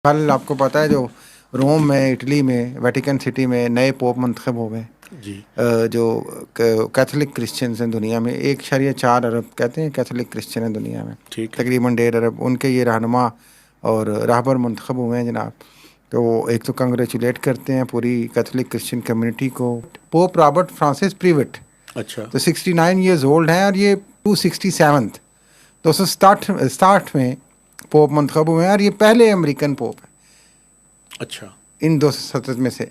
کل آپ کو پتہ ہے جو روم میں اٹلی میں ویٹیکن سٹی میں نئے پوپ منتخب ہو گئے جی جو کیتھولک کرسچنز ہیں دنیا میں 1.4 ارب کہتے ہیں کیتھولک کرسچن ہیں دنیا میں، ٹھیک ہے. تقریباً 1.5 ارب ان کے یہ رہنما اور راہبر منتخب ہوئے ہیں جناب. تو ایک تو کنگریچولیٹ کرتے ہیں پوری کیتھولک کرسچن کمیونٹی کو. پوپ رابرٹ فرانسس پریوٹ اچھا تو 69 ایئرز اولڈ ہیں اور یہ 267 میں پوپ منتخب ہوئے ہیں اور یہ پہلے امریکن پوپ ہیں اچھا. ان 267 میں سے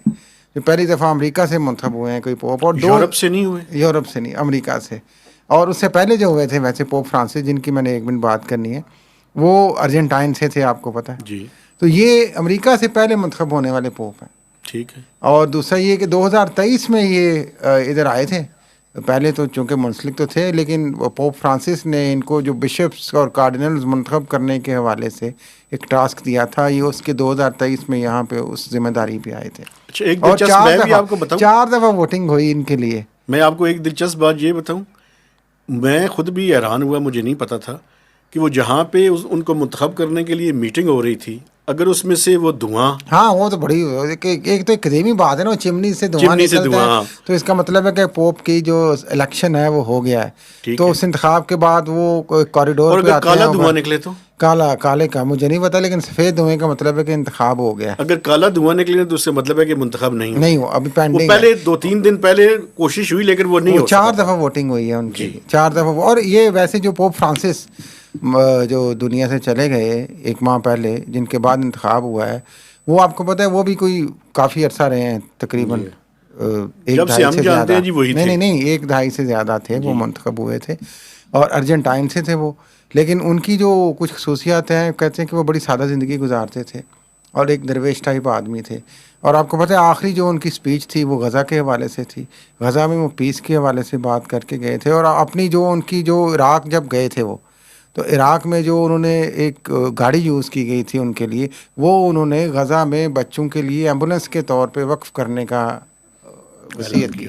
جو پہلی دفعہ امریکہ سے منتخب ہوئے ہیں کوئی پوپ، اور یورپ سے نہیں ہوئے؟ یورپ سے نہیں، امریکہ سے. اور اس سے پہلے جو ہوئے تھے ویسے پوپ فرانسس جن کی میں نے ایک منٹ بات کرنی ہے وہ ارجنٹائن سے تھے، آپ کو پتہ ہے. جی تو یہ امریکہ سے پہلے منتخب ہونے والے پوپ ہیں. ٹھیک ہے. اور دوسرا یہ کہ 2023 میں یہ ادھر آئے تھے. پہلے تو چونکہ منسلک تو تھے لیکن پوپ فرانسس نے ان کو جو بشپس اور کارڈینلز منتخب کرنے کے حوالے سے ایک ٹاسک دیا تھا، یہ اس کے 2023 میں یہاں پہ اس ذمہ داری پہ آئے تھے. اچھا ایک اور دلچسپ میں بھی آپ کو بتاؤں، 4 دفعہ ووٹنگ ہوئی ان کے لیے. میں آپ کو ایک دلچسپ بات یہ بتاؤں، میں خود بھی حیران ہوا، مجھے نہیں پتا تھا کہ وہ جہاں پہ ان کو منتخب کرنے کے لیے میٹنگ ہو رہی تھی، اگر اس میں سے وہ دھواں، ہاں وہ تو بڑی ایک تو قدیمی بات ہے نا، چمنی سے دھواں چمنی سے نکلتا ہے دھواں، تو اس کا مطلب ہے کہ پوپ کی جو الیکشن ہے وہ ہو گیا ہے. ٹھیک تو ہے. اس انتخاب کے بعد وہ کوریڈور اور پہ اگر آتے کالا ہیں دھواں نکلے تو؟ کالے کا مجھے نہیں پتا، لیکن سفید دھوئیں کا مطلب ہے کہ انتخاب ہو گیا. اگر کالا دھواں نکلے تو اس سے مطلب ہے کہ منتخب نہیں نہیں ہو. ہو، ابھی وہ پینڈنگ ہے. پہلے 2-3 دن پہلے کوشش ہوئی لیکن وہ نہیں وہ ہو 4 سکا تھا. دفعہ ووٹنگ ہوئی ہے ان کے جی لیے، 4 دفعہ. اور یہ ویسے جو پوپ فرانسس جو دنیا سے چلے گئے 1 ماہ پہلے، جن کے بعد انتخاب ہوا ہے، وہ آپ کو پتہ ہے وہ بھی کوئی کافی عرصہ رہے ہیں، تقریباً جی 1 جب سے دہائی ہم سے جانتے زیادہ. ہیں جی وہی تھے. نہیں 1 دہائی سے زیادہ تھے وہ جی منتخب ہوئے تھے، اور ارجنٹائن سے تھے وہ. لیکن ان کی جو کچھ خصوصیات ہیں، کہتے ہیں کہ وہ بڑی سادہ زندگی گزارتے تھے اور ایک درویش ٹائپ آدمی تھے. اور آپ کو پتہ ہے آخری جو ان کی سپیچ تھی وہ غزہ کے حوالے سے تھی. غزہ میں وہ پیس کے حوالے سے بات کر کے گئے تھے. اور اپنی جو ان کی جو عراق جب گئے تھے وہ، تو عراق میں جو انہوں نے ایک گاڑی یوز کی گئی تھی ان کے لیے، وہ انہوں نے غزہ میں بچوں کے لیے ایمبولینس کے طور پہ وقف کرنے کا وصیت کی.